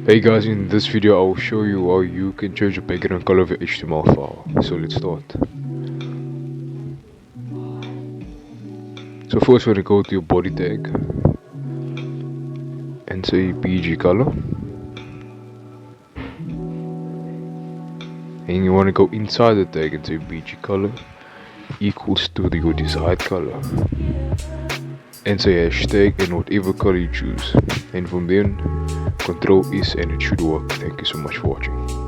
Hey guys, in this video I will show you how you can change the background color of your HTML file. So let's start. So first we're going to go to your body tag and say PG color. And you want to go inside the tag and say PG color equals to your desired color. And say hashtag and whatever color you choose. And from then, Control S and it should work. Thank you so much for watching.